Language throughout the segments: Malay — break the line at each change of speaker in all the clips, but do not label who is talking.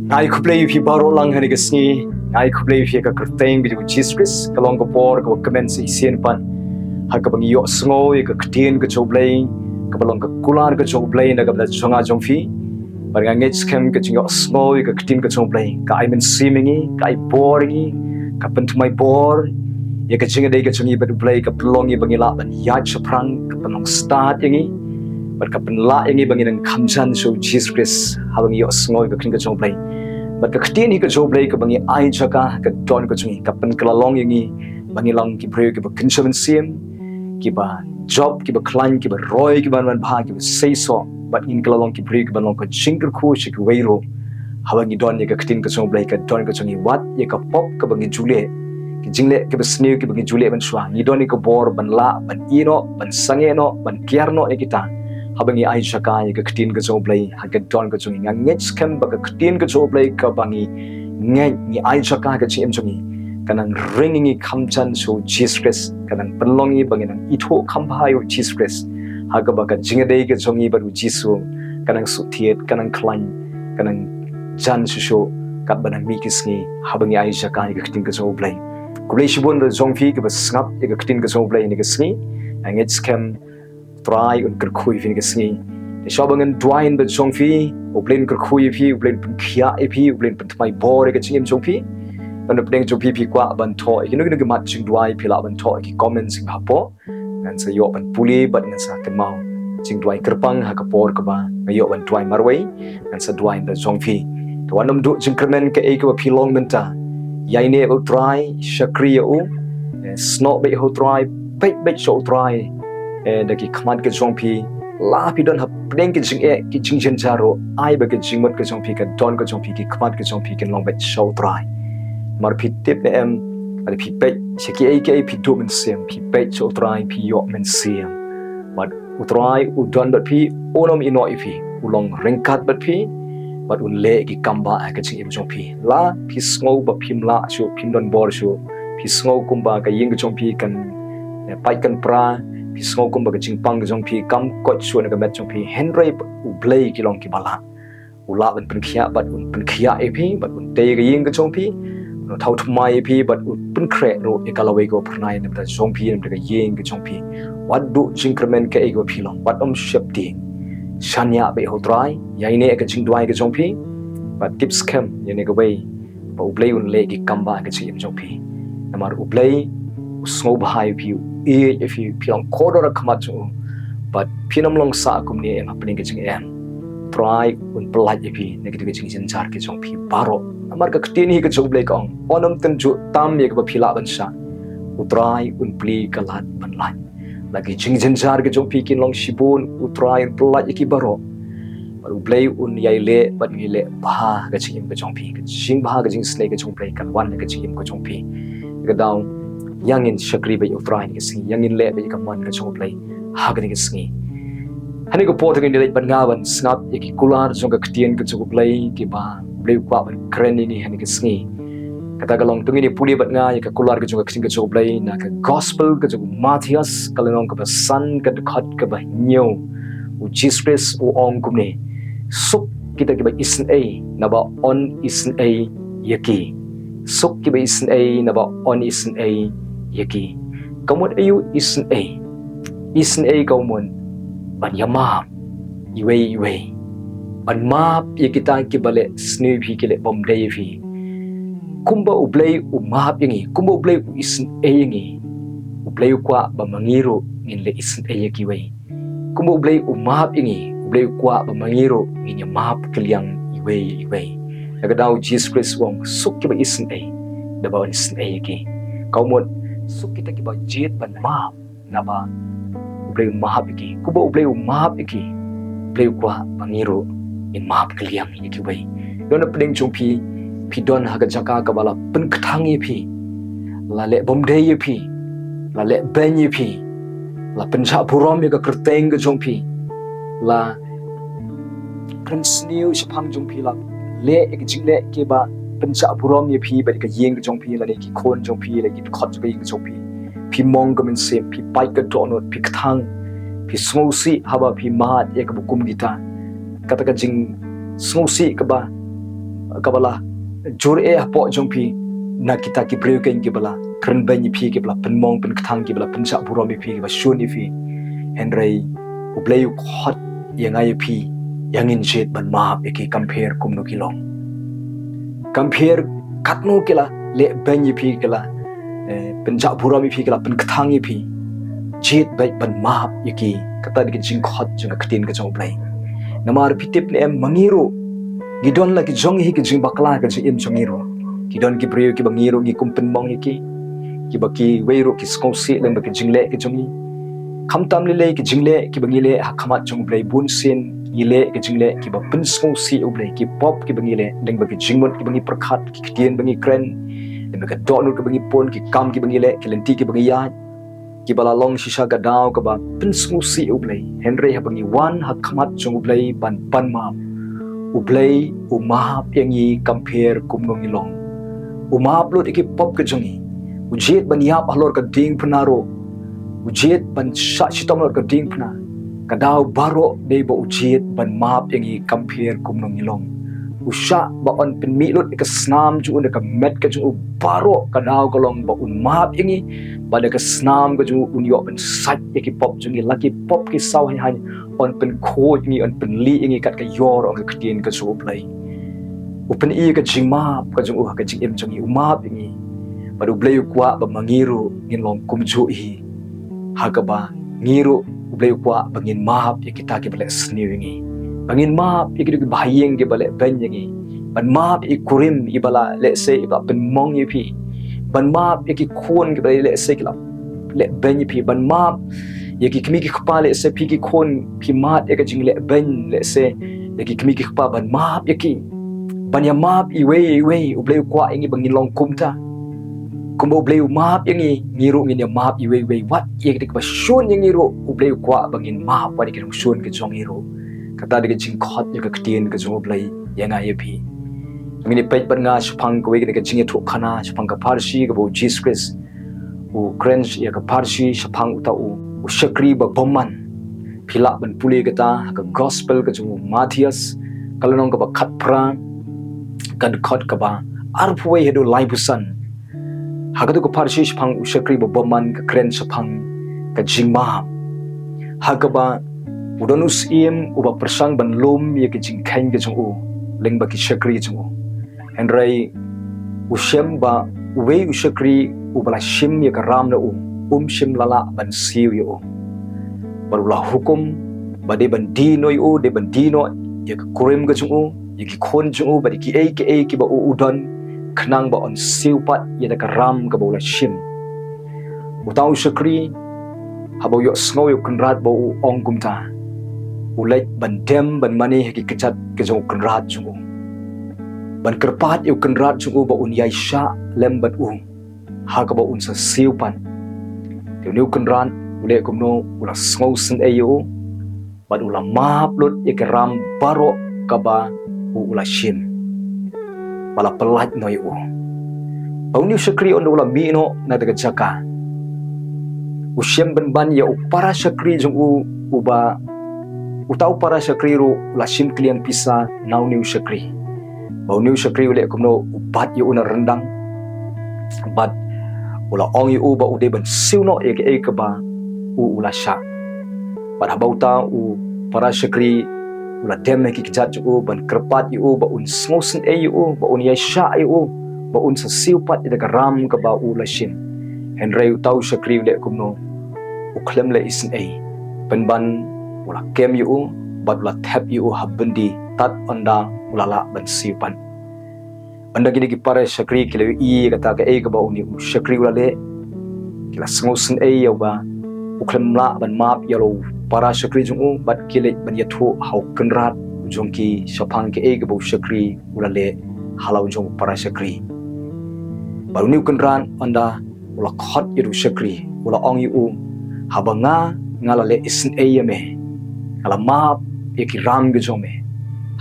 Ngai kuplay fi baro lang hani gasni ngai kuplay fi ka kerteng bi Jesus Christ kalong ko por ko commence isien pan ha ka bang yo sngo ka ktien ka choblay ka balong ka kular ka choblay na ka bla jonga jongfi par nga ngech kem ka yo sngo ka ktien ka choblay ka I men simingi ka I boringi ka pentumai bor ya ka jinga dei ka chungi ba blay ka plongi bangila ban ya chaprang ka panong start yangi par ka penla yangi bangin ang kamjan so Jesus Christ ha bang yo sngo ka ktien ka choblay but ka ktien hi ka choblay ka bangi ai jaka ka don ka chungi ka pen klalong yangi bangi lang ki prayer ki ba kinchaman sim ki ba job ki ba climb ki ba roy ki ba man bha ki ba say so but in klalong ki prayer ki ba long ka jingle ko shi ki wairo hawangi don ya ka ktien ka choblay ka don ka chungi wat ya ka pop ka bangi jule ki jingle ki ba snew ki bangi jule ban shwa ni don ka bor ban la ban ino ban sangeno ban kierno e kita habangi ai jaka ya ka ktien ka choblay ha ka don ka chungi ngech kem ba ka ktien ka choblay ka bangi ngai ni ai jaka ka chim chungi kanang ringing kamchan so Jesus Christ kanang penlongi banginang itho khambai Jesus Christ haga baka jingadei ke jongi baru Jesus kanang sutiet kanang klan kanang jan so kat banang mikisngi habangi ai jaka ka ktien ka choblay kuleshibon da jongfi ke basngap ka ktien ka choblay ni ka sngi angets kem try un kerkhui fin ka sngi de shobangan dwain ba jongfi oblen kerkhui fi oblen khia fi oblen pentmai bor ka chingem jongfi dan Pdiang jopi pi kwa ban tho ikino kino mat Jingduwai pila ban tho ki comments ba po ngan sa yo ban puli ban ngan sa kan mau Jingduwai kerpang ha ka por ka ba yo ban twai marwai ngan sa duai da jongfi to wanam du jingkermen ka e ka pi long menta yaine o try shakriya o sno be ho try be show try da ki khamad ka jongpi la pi don ha Pdiang ki jing e ki jingjen jaro ai ba ka jingmat ka jongpi ka don ka jongpi ki khamad ka jongpi kan long be show try mar pi tip em ari pi pe seki ai ke pi do men sem pi pe so try pi yo men sem but utrai udon but pi onom ino ifi ulong ringkat but pi but un le ki kamba ka ching im jong pi la pi sngo ba phim la so phim don bor so pi sngo kumba ka ying jong pi kan pai kan pra pi sngo kumba ka ching pang jong pi kam ko so na ka met jong pi Henry U Blei ki long ki bala ula ban pen khia but un pen khia epi but un te ka ying ka jong pi no thau thmai pi but pun kre no ekalawai go phnai ne da jong pi ne da yeng ge jong pi what do increment ka ego pi long what shapti shanya be ho dry yaine ka Jingduwai ge jong pi but tips cam yene ga way ba ublei un le gi kamba ga chim jong pi namar ublei usngo bhai pi e if you pi long kodora khamat chu but pinam long sa kum ne em happening ge ching em try un plaj pi negative ching jin jar ke jong pi baro amar ka ktien hi ka choblay ka ong onam ten ju tam ye ka phila ban sha utrai un pli ka lat ban lai lagi jingjen jar ke jong pi kin long shibun utrai plaj ki baro baru blay un yai le ban ni le ba ka chim ka jong pi ka jing ba ka jingisynei ka jong play kan wan ka chim ka jong pi ka daw yangin shakri ba utrai ni ka sing yangin le ba ka man ka jong play ha ka ni ka singi hani ko pot ka ni le ban ngawan snap ye ki kular jong ka ktien ka jong play ki ba blei kwa ban kren ni hani ka sngi kata kalong tungi ni puli bat nga ya ka kular ka jong ka sing ka jong blei na ka gospel ka jong Matthias kalong ka ba san ka khat ka ba nyo u Jesus Christ u ong kum ni suk kita ki ba Isynei na ba on Isynei yaki suk ki ba Isynei na ba on Isynei yaki kamot ayu Isynei kamon ban yama iwe ban map ye kita ki bale sni phi ki le bom dei phi kumba ublei map yangi kumba ublei Isynei yangi ublei kwa ba mangiro ngin le Isynei ki wei kumba ublei map yangi ublei kwa ba mangiro ngin ya map kliang iwe daga daw Jesus Christ wong suk ki ba Isynei da ba Isynei ki kaumon suk kita ki ba jet ban map na ba ublei map ki kumba ublei map ki ublei kwa mangiro in map kliang ni ki wei don Pdiang jong pi don ha ga Jaka ka bala pen kthang ye pi la le bom dei ye pi la le ben ye pi la pen cha purom ye ka kerteng ga jong pi la prince new shapang jong pi la le ek jing le ke ba pen cha purom ye pi ba ka yeng ga jong pi la ne ki khon jong pi la ki khot ga jong pi mong ga men se pi pai ka don pi kthang pi smosi haba pi mat ye ka bukum gita kata ka jing smosi ka ba kabala jur hapo jongpi na kita ki breu ken ki bala kren ban yi phi ki bala penmong pen kthang ki bala pencha burom yi phi ki ba shun yi phi henrei U Blei khot yang ai phi yang in jet ban ma ki compare kum no kilong compare katno kila le ban yi phi kila pencha burom yi phi kila pen kthang yi phi jet bai ban ma ki kata di jing khot jang ktin ka jong Blei namar pitip ne mangiro gidon la ki jong hi ki jing bakla ka jing im jongiro kidon ki breu ki bangiro ki kumpen mong ki baki weiro ki skosi leng baki jingle ki jongi khamtam le ki jingle ki bangile ha khamat jong Blei bun sin ile ki jingle ki ba pin skosi U Blei ki pop ki bangile leng baki jingmon ki bangi prakhat ki kdien bangi kren leng baki donur ki bangi pon ki kam ki bangile ki lenti ki bangi ya ki bala long shisha ga daw ka ba pin skosi U Blei henry ha bangi wan ha khamat jong U Blei ban pan ma U Blei U mahap yangi compare kumnong ilong umap lot iki pop ke jongi ujet ban yap halor ka ding pnaro ujet ban sha chitom lor ka ding pna kadaw baro dei ba ujet ban map yangi compare kumnong ilong usha ba on pen mi lot ka snam ju un ka met ka ju baro kadaw kolong ba un map yangi ba de ka snam ka ju un yo ban sat iki pop jongi lucky pop ki saw han on pen khoj ni on pen li yangi kat ka yor on ka kdien ka so Blei Upen iya ka jing map ka jung ka jing em jung umap ingi padu Blei kwa ba mangiru ngin long kumju hi hakaba ngiru Blei kwa bangin map ya kita ki bale Sngi ingi bangin map ya ki bahayeng ki bale ben ingi ban map I kurim I bala let's say ba ben mong yi pi ban map ya ki khon ki bale let's say ki la le ben yi pi ban map ya ki kmi ki khpa let's say pi ki khon pi mat ya ka jing le ben let's say ya ki kmi ki khpa ban map ya ki banya map iwe U Blei kwa ingi bangin long kumta kumbo Blei map yangi ngiru ngin ya map iwe wat ye dik ba shun yang ngiru U Blei kwa bangin map wa dik shun ke jong ngiru kata dik jing khot ya ka ktin ke jong Blei yang ai pi ngini pet ban nga chpang ko dik jing thu khana chpang ka parsi ka bo Jesus Christ u cringe ya ka parsi chpang uta u shakri ba bomman phila ban puli kata ka gospel ka jong Matthias kalonong ka ba khat prang kan khot ka ba arpwe hedo laibusan hagadu ko parshi phang ushakri bo boman ka kren phang ka jingma hagaba udonus im uba persang ban lom ye ki jing khain ke jung lengba ki shakri jung henrai ushem ba uwe ushakri ubala shim ye ka ram na shim lala ban siu yo barula hukum ba de ban dino yo de ban dino ye ka kurim ka jung yaki khon ju ba ki ba udon khnang ba on siupat ya ka ram ka bola shim utau shakri habo yo sngo yo kunrat bo ong kumta ulai ban dem ban mani ki kichat ke jo kunrat ju ban kerpat yo kunrat ju ba un yai sha lem bat ha ka ba un sa siupan yo new kunran ule kumno ula sngo sin ayo ban ula map lot ya ka ram baro ka ba ula shim bala pelat noi Pauni shakri on ula mino na daga Jaka ushem ban ya para shakri jung uba utau para shakri ru ula shim klian pisa nau new shakri Pauni shakri ule kumno ubat ya una rendang bat ula ong yu ba ude ban siuno e ka ba ula sha bat habauta para shakri ula dem ki kijat ju ban kerpat yu ba un smosen yu ba un ya sha yu ba un sa siupat ida ram ka ba ula shin henry tau shakri le kumno uklem le Isynei ban ula kem yu ba ula thap yu habndi tat anda ula la ban siupan anda gini ki pare shakri kile I kata ka ka ba uni shakri ula le kila smosen ya ba uklem la ban map yalo para shakri jung bat kile ban yathu hau kenrat jong ki shapang ke ga bo shakri ula le halau jong para shakri baru ni kenran anda ula khot yiru shakri ula ong yu habanga ngala le Isynei me ala map ki ram ge jong me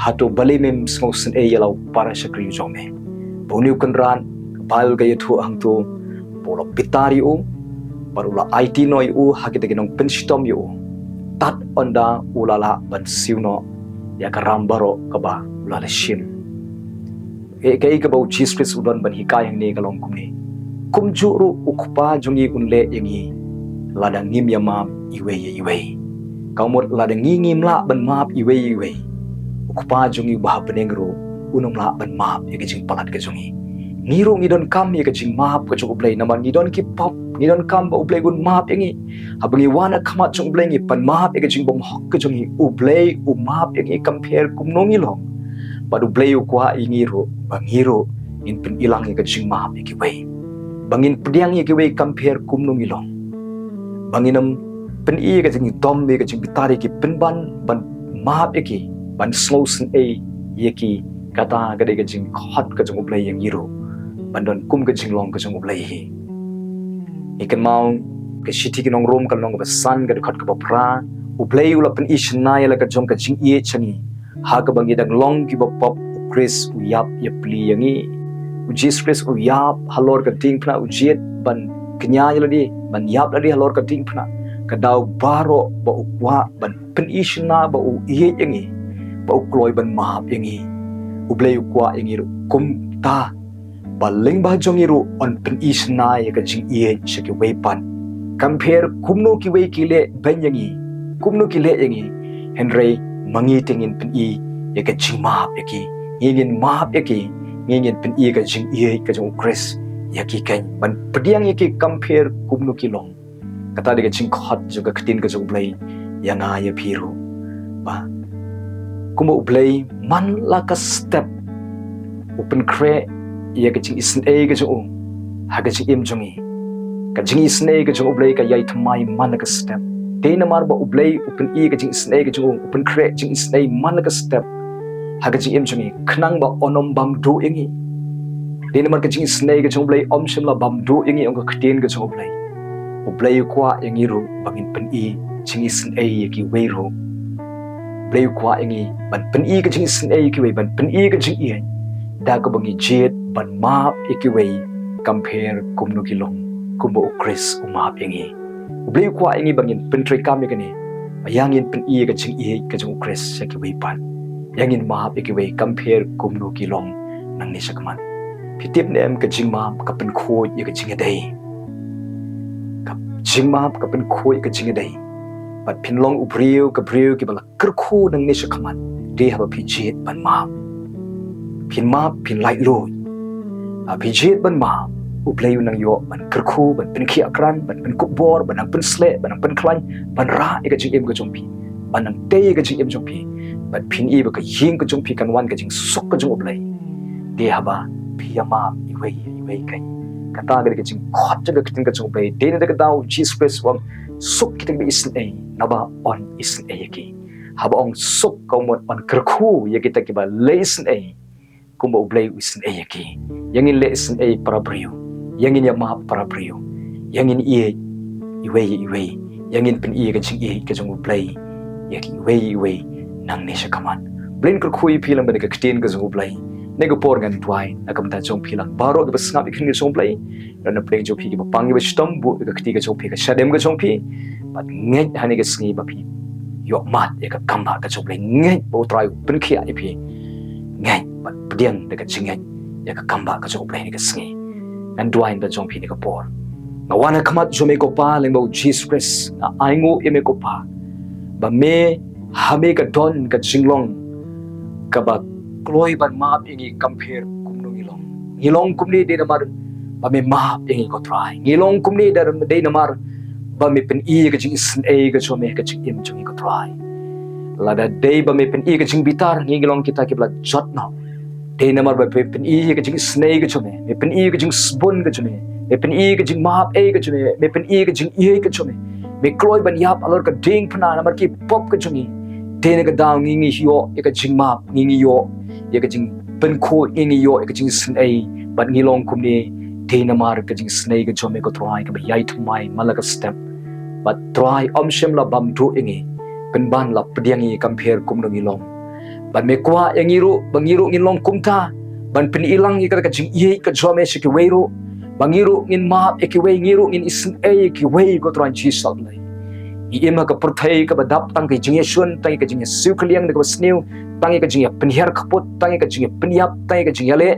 hato bale mem sngo Isynei yalau para shakri jong me baru ni kenran bal ga yathu hang tu bola pitari baru la IT noi hakite ginong penstom yu tat onda ulala ban siuno ya karambaro kaba ulala shim Kai ka bau Jesus Christ udon ban hikai yang ne kalong kum ni. Kum juru ukpa jungi unle yangi ladang ngim ya map iwe. Kaumot ladang ngim la ban map iwe. Ukpa jungi bah penengro unong la ban map ya jing palat ka jungi. Ngiru ngidon kam ya jing map ka jung ublay naman ngidon ki pop ngidon kam ba ublay gun map yangi. Habangi wana kamat jung ublay ngi pan map ya jing bom hok ka jungi ublay map yangi compare kum nongilong. Padu ublay ukwa ingiru bangiru in pen ilang ya jing map ya kiwe. Bangin Pdiang ya kiwe compare kum nongilong. Banginam pen i ka jing dom ya jing bitari ki pen ban map ya ki ban slow Sngi ya ki kata ka de ka jing hot ka jung ublay yang ngiru. Bandon kum ke jinglong ke jung ublay hi. Ikan mau ke shiti ke nong rom ke nong besan ke dekat ke bapra ublay ula pen Isynei la ke jong ke jing ie changi ha ke bangi dang long ki bapop Chris uyap ya pli yangi Jesus Chris uyap halor ke ting pna ujiet ban kenya ladi ban yap ladi halor ke ting pna ke dau baro ba ukwa ban pen Isynei ba u ie yangi ba ukloi ban mahap yangi ublay ukwa yangi kum ta baling bah jongiru on pen Isynei ka jing ie shiki weipan compare kumno ki wei kile banyangi kumno kile yangi henry mangi tingin pen I ya ka jing map yaki ngin map yaki ngin pen I ka jing ie ka jong Chris yaki kan ban Pdiang yaki compare kumno kilong kata de ka jing khot juga ketin ka jong ublay yanga ya piru ba kumo ublay man la ka step open cre ia ka jing Isynei ka jung ha ka jing im jungi ka jing Isynei ka jung ublay ka yai thamai man ka step te na mar ba ublay open I ka jing Isynei ka jung open cre jing Isynei man ka step ha ka jing im jungi khnang ba onom bam du yangi te na mar ka jing Isynei ka jung ublay om shim la bam du yangi ong ka khtin ka jung ublay kwa yangi ru bangin pen I jing Isynei ki wei ru ublay kwa yangi ban pen I ka jing Isynei ki wei ban pen I ka jing I da ka bangi jet ban map ikiwei compare kumno kilong kumbo Chris umap yangi ublay kwa yangi bangin pentri kami kani ayangin pen I ka jing I ka jung Chris yakiwei pan yangin map ikiwei compare kumno kilong nang ni sakman pitip nem ka jing map ka pen khoi ya ka jing dai ka jing map ka pen khoi ka jing dai pat pinlong ubriu ka briu ki bala kerkhu nang ni sakman de haba pijet ban map pin light lo pijet ban ma ublay nang yo ban kerku ban pen khi akran ban pen kubor ban pen sle ban pen klan ban ra e ka jing em ka jong pi ban nang te ka jing em jong pi ban pin I ba ka ying ka jong pi kan wan ka jing sok ka jong ublay de haba piyama iwei kai kata ga ka jing khot ja ka tin ka jong ublay de na ka daw Jesus Christ wam sok ki ting Isynei naba on Isynei ki haba ong sok ka mon on kerku ya kita ki ba le Isynei kumba ublay Isynei yaki yangin le Isynei para brio yangin ya ma para brio yangin iwe yangin pen I ka jing I ka jong ublay yaki iwe nang ne sha kaman blin ka khui philang ba ka ktin ka jong ublay ne go por gan twai na kam ta jong philang baro ka basngap ikhin ka jong ublay na play jo phi ka pangi ba stom bu ka kti ka jong phi ka shadem ka jong phi but ngai hani ka sngi ba phi yo mat ya ka kamba ka jong ublay ngai bo try pen khia I phi ngai but Pdiang dekat jingai ya ka kamba ka jong ublay ni ka sngi nan duain da jong phi ni ka por nga wana kamat jo me ko pa leng bo Jesus Christ na aingo e me ko pa ba me hame ka don ka jinglong ka ba kloi ban map ingi compare kumno ngilong kumni de namar ba me map ingi ko try ngilong kumni de namar ba me pen I ka jing Isynei ka jo me ka jing im jong ko try lada day ba me pen I ka jing bitar ngilong kita ki bla jot no de namar ba pen I ka jing Isynei ka jo me pen I ka jing sbon ka jo me pen I ka jing map ka jo me pen I ka jing I ka jo me kloi ban yap alor ka ding phna namar ki pop ka jo de na ka daw ngi yo ka jing map ngi yo ya ka jing pen kho ngi yo ka jing Isynei ban ngilong kumni de namar ka jing Isynei ka jo me ko try ka ba yai thmai malaka step but try shem la bam du ingi pen ban la Pdiang I compare kumno ngilong ban me kwa yangiru bangiru ngilong kumta ban pen ilang I ka jing I ka jo me shiki weiru bangiru ngin map ekiwei ngiru ngin Isynei ki wei ko try Jesus lai I ima ka perthai ka badap tang ka jing Yesun tang ka jing Yesu kliang ka sneu tangi ka jing penhiar kaput tangi ka jing penyap tangi ka jing le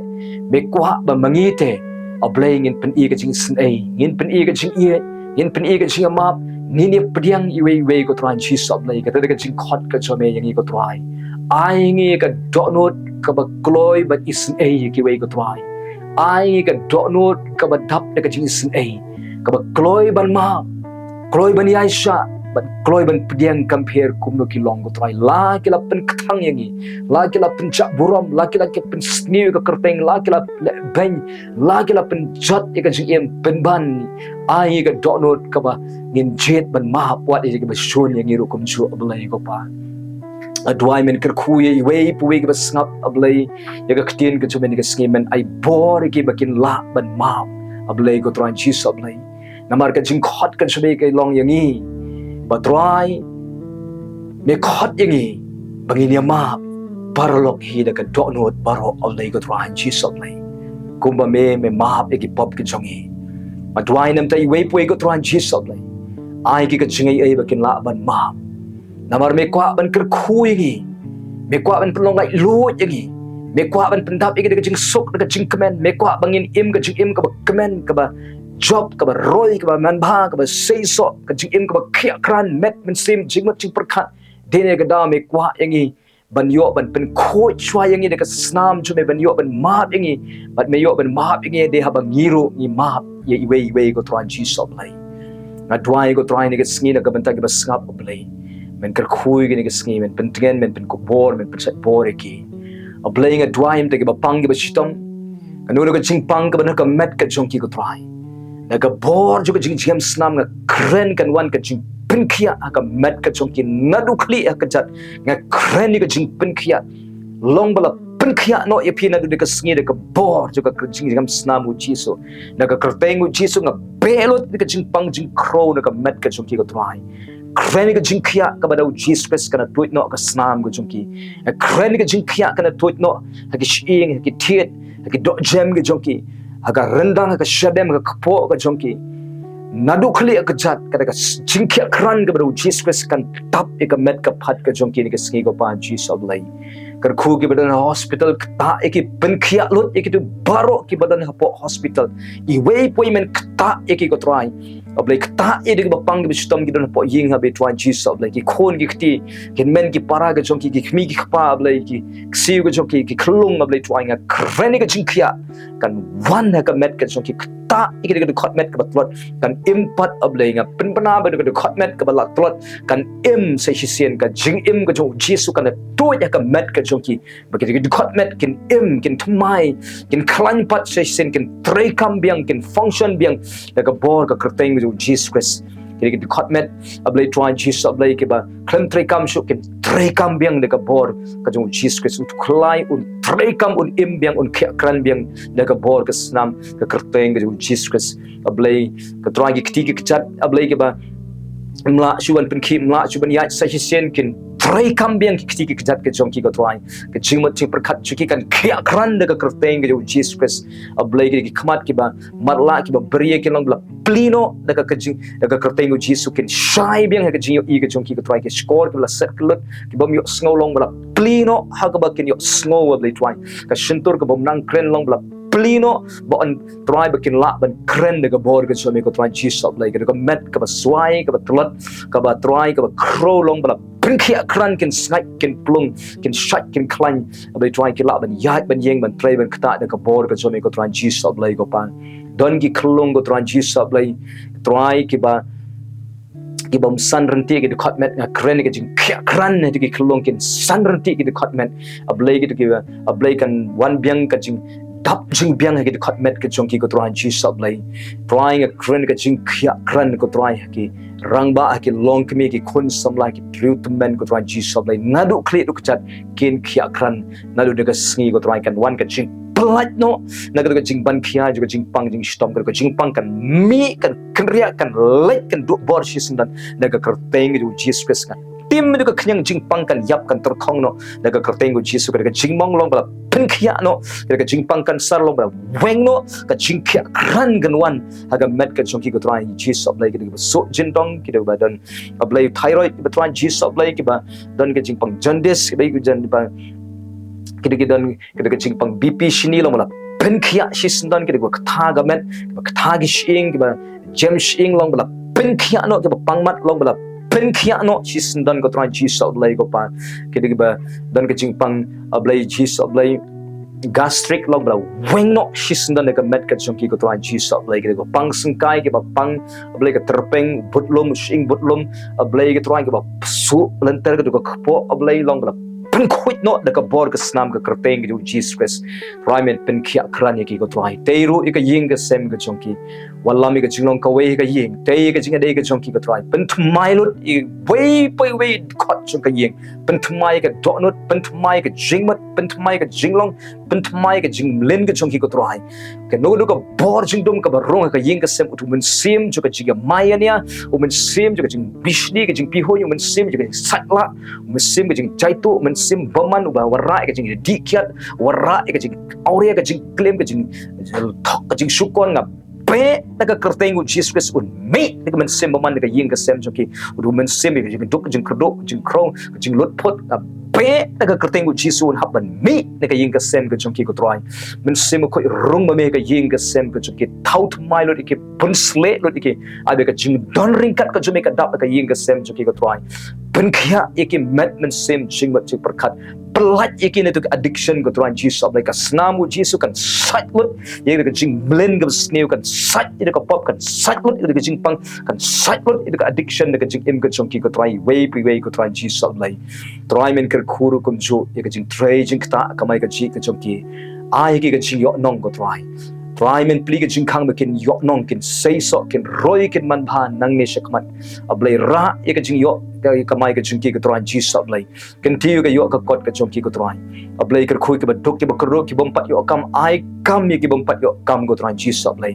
me kwa ba mangite ablay ngin pen I ka jing Sngi ngin pen I ka jing ie ngin pen I ka jing map ngin ye Pdiang iwe ko tran Jesus ablay ka ka jing khot ka chome yang ko trai ai ngi ka donot ka ba gloy ba Isynei ki we ko trai ai ka donot ka ba dap ka jing Isynei ka ba gloy ban ma gloy ban Aisha but gloy ban Pdiang compare kumno ki long ko try la ki la pen kthang yangi la ki la pen chak buram la ki la ki pen Sngi ka kerteng la ki la ben la ki la pen jot ka jing em pen ban ai ka donot ka ba ngin jet ban ma wat I ka ba shon yangi ro kum chu ablay ko pa adwai men ker khuye iwe puwe ka ba snap ablay ya ka ktien ka chumen ka Sngi men ai bor ki bakin la ban ma ablay ko try Jesus ablay namar ka jing khot ka chube ka long yangi batrai me khot yangi bangin ya ma parlok hi da ka donot baro ablay ko try Jesus ablay kumba me ma ki pop ki chongi adwai nam tai we puwe ko try Jesus ablay ai ki ka jingai ai bakin la ban ma namar me kwa ban ker khu yangi me kwa ban pelong lai lu yangi me kwa ban pendap yangi da ka jing sok da ka jing kemen me kwa bangin im ka jing im ka ba kemen ka ba job ka ba roy ka ba man ba ka ba sei so ka jing im ka ba khia kran met men sim jing mat jing perkhat dene ka da me kwa yangi ban yo ban pen kho chwa yangi de ka snam chu me ban yo ban ma yangi bat me yo ban ma yangi de ha ba ngiro ni ma ye iwe ko tran Jesus ablay na dwai ko try ni ka Sngi na ka banta ka ba snap ablay men ker khui ni ka Sngi men pen tgen men pen ko bor men pen set bor ki ablay nga dwai te ka ba pang ka ba chitong anu ka jing pang ka ba na ka met ka jong ki ko try naga bor juga jing jam snam nga kren kan wan ka jing pinkhia ka met ka chongki nadu khli ka jat nga kren ni ka jing pinkhia long bala pinkhia no ye phina du ka Sngi de ka bor juga ka jing jam snam u jiso naga kerteng u jiso nga belot ka jing pang jing crow na ka met ka chongki ka try kren ka jing khia ka badau Jesus kana tuit no ka snam ka chongki kren ka jing khia kana tuit no ha ki shing ha ki thiet ha ki do jam ka chongki aga rendang ka shadem ka kpo ka jongki nadu khli ka jat ka jingkhia kran ka bro Jesus kan tap ka met ka phat ka jongki ni ka Sngi ko pa Jesus ablay kar khu ki badan hospital ta eki penkhia lot eki tu baro ki badan hapo hospital iwe poimen ta eki ko try ablay ta e de bapang ki stom ki don hapo ying ha be try Jesus ablay ki khon ki khti ken men ki para ka jongki ki khmi ki khpa ablay ki ksiu ka jongki ki khlung ablay try nga kreni ka jingkhia kan wan ka met ka jongki ta eki de khot met ka batlot kan impat ablay nga pinpana ba de khot met ka batlot kan im se sien ka jing im ka jong Jesus kan to ya ka met ka jongki bagi di khot met kin im kin thmai kin khlan pat se sien kin trei kam biang kin function biang da ka bor ka kerteng ju Jesus Christ kiri di khot met ablay try Jesus ablay ke ba khlem trei kam shu kin trei kam biang da ka bor ka jong Jesus Christ ut khlai un trei kam un im biang un khia kran biang da ka bor ka snam ka kerteng ju Jesus Christ ablay ka try ki kti ki chat ablay ke ba mla shuban pen ki mla shuban ya sa sien kin trei kambiang ki kti ki jat ke jong ki ko try ke jingmat chi perkhat chuki kan khia kran de ka kerteng ke Jesus Christ ablay ki khmat ki ba marla ki ba bria ki long bla plino de ka jing de ka kerteng Jesus kin shai biang ka jing i ke jong ki ko try ke score ki bla set klut ki bom yo snow long bla plino ha ka ba kin yo snow ablay try ka shintur ka bom nang kren long bla plino bon try bakin la ban kren de ka bor ka chome ko try Jesus ablay ka met ka ba swai ka ba tlut ka ba try ka ba crow long bla pinkhia kran kin snai kin plung kin shat kin klan ablay try ki la ban yat ban yeng ban tray ban kta de ka bor ka chome ko try Jesus ablay ko pan don ki klung ko try Jesus ablay try ki ba ki bom san ranti ki khot met nga kren ki jing khia kran ne ki klung kin san ranti ki khot met ablay ki ablay kan wan biang ka jing dap jing biang ha ki khot met ka jong ki ko try Jesus ablay trying a kren ka jing khia kran ko try ki rangba ki long kmi ki khun sam lai ki triu men ko try Jesus ablay nadu khle du chat kin khia kran nadu de ka Sngi ko try kan wan ka jing plat no naga ka jing ban khia ju ka jing pang jing stom ka jing pang kan mi kan kria kan lek kan du bor shi sindan naga kerteng ju Jesus Christ kan tim du ka knyang jing pang kan yap kan ter khong no naga kerteng ju Jesus ka jing mong long bala pen khia no ka jingpang kan sar long bala weng no ka jing khia kran gan wan haga met ka chongki ko try Jesus of like ka so jin dong ki ba dan ablay thyroid ki ba try Jesus of like ki ba dan ka jingpang jaundice ki ba ku jan ba ki dan ka jingpang BP shini long bala pen khia shi sindan ki ba tha ga met ba tha gi shing ki ba gem shing long bala pen khia no ki ba pangmat long bala pen khia no shi sindan ko try Jesus of like ko pa ki ba dan ka jingpang ablay Jesus of like gastric long bla weng no shisndan ka met ka chongki ko try Jesus ablay ko pang sengkai ke ba pang ablay ka terpeng butlum shing butlum ablay ka try ke ba su lenter ka ko kpo ablay long bla pen khuit no da ka bor ka snam ka kerteng ki Jesus Christ primen pen khia kran ki ko try teiru ka ying ka sem ka chongki wallami ka jinglong ka wei ka ying tei ka jinga dei ka chongki ka try pen thmai lut I wei khot chung ka ying pen thmai ka donut pen thmai ka jingmat pen thmai ka jinglong pen thmai ka jinglen ka chongki ko try ka no ka bor jingdum ka ba rong ka ying ka sem utu men sim chu ka jiga maya o men sim chu ka jing bishni ka jing piho men sim chu ka satla men sim ka jing jaitu men sim baman ba warai ka jing dikiat warai ka jing aurea ka jing claim ka jing thok ka jing shukon ngap pe daga kerteng u Jesus Christ un me daga men sim baman daga ying ka sem chu ki udu men sim ka jing duk jing krdok jing krong jing lot pot pe daga kerteng u Jesus un haban me daga ying ka sem ka chung ki ko try men sim ko rung ma me ka ying ka sem ka chung ki thaut mai lot ki pun sle lot ki abe ka jing don ring kat ka jume ka dap ka ying ka sem chung ki ko try pen khia iki met men sim jing mat chik perkhat pelat iki ne tu addiction ko try Jesus like ka snamu Jesus kan sat lot ye ka jing blend ka sneu kan sat ida ka pop kan sat lot ida ka jing pang kan sat lot ida ka addiction ka jing im ka chung ki ko try way ko try Jesus like try men ker khuru kum jo ye ka jing tray jing ta kamai ka ji ka chung ki ai ki ka jing yo nong ko try men pli ka jing khang ma kin yo nong kin sei so kin roi kin man bha nang ne shakmat ablai ra ye ka jing yo ka kamai ka chung ki ka try Jesus ablai kin tiu ka yo ka kot ka chung ki ko try ablai ker khui ka ba duk ki ba kro ki bom pat yo kam ai kam ye ki bom pat yo kam ko try Jesus ablai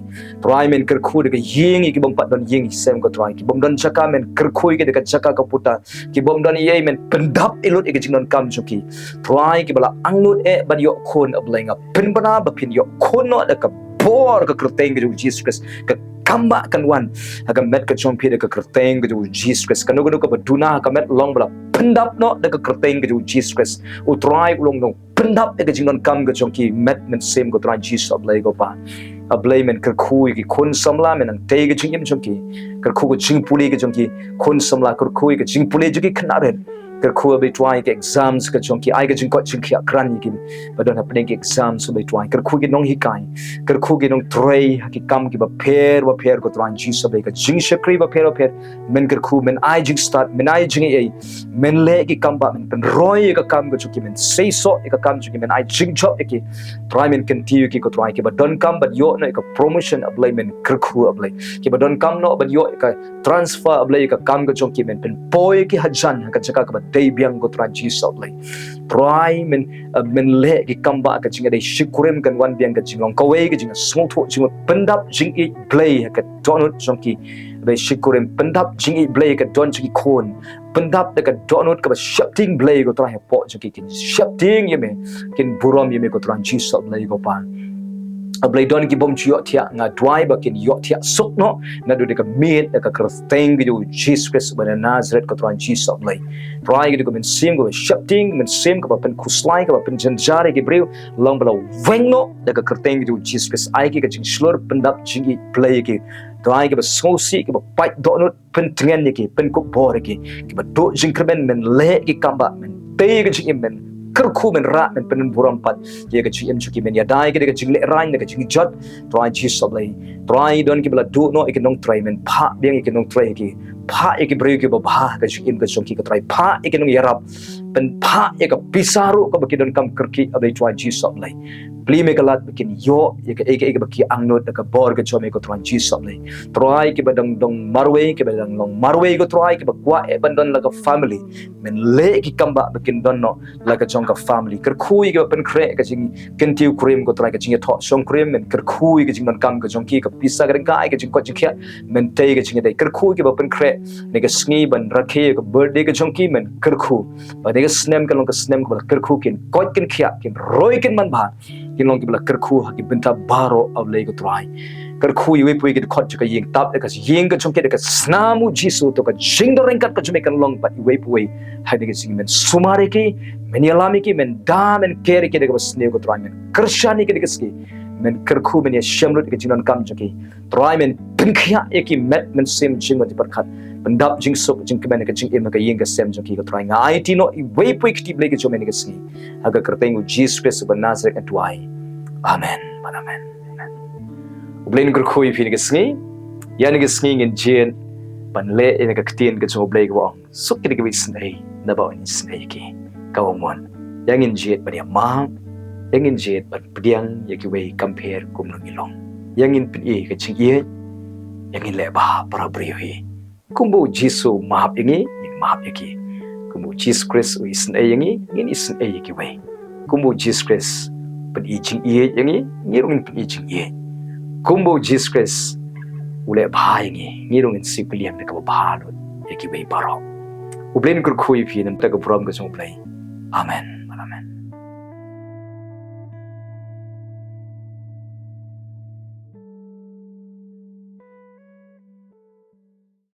try men ker khu ka ying ki bom pat don ying sem ko try ki bom don Jaka men ker khui ka Jaka ka puta ki bom don ye men pendap ilot ki jing don kam chung ki try ki bala angnut e ban yo khon ablai nga pen bana ba phin yo khon no da ka bor ka kerteng ke Jesus Christ ka kamba kan wan aga met ka chompi ka kerteng ke Jesus Christ kanu ka baduna ka met long bala pendap no da ka kerteng ke Jesus Christ u try long no pendap ka jingnon kam ka chomki met men sem ko try Jesus ablai go pa ablai men ker khui ki khon samla men ang te ke jingim chomki ker khu ko jing puli ke chomki khon samla ker khui ke jing puli juki khnaren ker khu be try ke exams ka chomki ai ka jing ko jing khia kran ki badon happening ke exams be try ker khu ki nong hi kai ker khu ki nong tray ki kam ki ba pher ko try Jesus be ka jing shakri ba pher men ker khu men ai jing start men ai jing ei men le ki kam ba men roi ka kam ko chuki men sei so ka kam chuki men ai jing job ki try men continue ki ko try ki ba don kam but yo no ka promotion ablai men ker khu ablai ki ba don kam no but yo ka transfer ablai ka kam ko chuki men pen poi ki hajan ka Jaka ka ba dei biang ko try Jesus ablai try men le ki kam ba ka jinga dei shikurem kan wan biang ka jinglong ka wei ka jinga Lumsohphoh jinga pendap jing I Blei ka donut chongki be shikurem pendap jing I Blei ka don chiki khon pendap ka donut ka ba shapting Blei ko try po chiki kin shapting yeme kin burom yeme ko try Jesus ablai ko pa ablai don ki bom chio thia nga dwai ba kin yo thia sok no na do de ka meet ka kerteng gi Jesus Christ ba Nazareth ko try Jesus ablai try gi ko men sim ko shapting men sim ko pen khuslai ko pen janjare gi breu long bala wengno da ka kerteng gi Jesus Christ ai ki ka jing slor pendap jing I Blei ki try ki ba sosi ki ba pai donut pen tengen ki pen ko bor ki ba do jing krben men le ki kamba men te gi jing men ker khu men ra men pen buram pat ye ka chi em chuki men ya dai ke ka jing le rain ka jing jot try Jesus ablai try don ki bala do no ik nong try men pha beng ik nong try ki pha ik breu ki ba bha ka chi em ka chong ki ka try pha ik nong yarap pen pha ek ka pisaru ka ba ki don kam kerki ablai try Jesus ablai beli mekalat bikin yo ya ke ege baki angnot ka bor ga chome ko tron chi som nei try ke badang dong marwe ke badang long marwe ko try ke bakwa e bandon la ka family men le ki kamba bikin don no la ka chong ka family ker khui ke pen kre ka jing kentiu krim ko try ka jing tho song krim men ker khui ke jing don kam ka jong ki ka pisa ga ga ke jing ko jing kya men te ke jing dai ker khui ke pen kre ne ka sngi ban rakhe ka birthday ka jong ki men ker khu ba ne ka snem ka long ka snem ko ker khu kin ko kin khya kin roi kin man ba kin long ki bla kerkhu ha ki bynta baro of lego try kerkhu yui pui ki khot ka ying tap ka ying ka chongke ka snamu jisu to ka jingdo reng kat ka chume kan long pa yui pui ha de ki men sumare ki men yalami ki men da men kere ki de ka sne ko try men krshani ki de ki men kerkhu men ya shamrut ki jinon kam joki try men pinkhya ki met men sim jingwa ti parkhat pendap jing sok jing kemen ka jing im ka ying ka sem joki ka try ngai ti no wei pui ki blai ka chume ni ka sni aga kerteng Jesus Christ ban Nazareth and why amen amen ublen gur khoi phi ni ka sni ya ni ka sni ngin jen ban le in ka ktin ka chu blai ka sok ki ka wi snei na ba ni snei ki ka won yang in jet ban ya ma yang in jet ban Pdiang ya ki wei compare kum no ngilong yang in pi ka ching ye yang in le ba para bri hi kumbu jisu mahap ingi mahap yaki kumbu Jesus Christ Isynei yangi ngin Isynei yaki wei kumbu Jesus Christ pen i jing ye yangi ngirungin pen i jing ye kumbu Jesus Christ ule ba yangi ngirungin sipliam de ka ba lo yaki wei baro ublen kur khoi phi nam ta ka prom ka chung play amen amen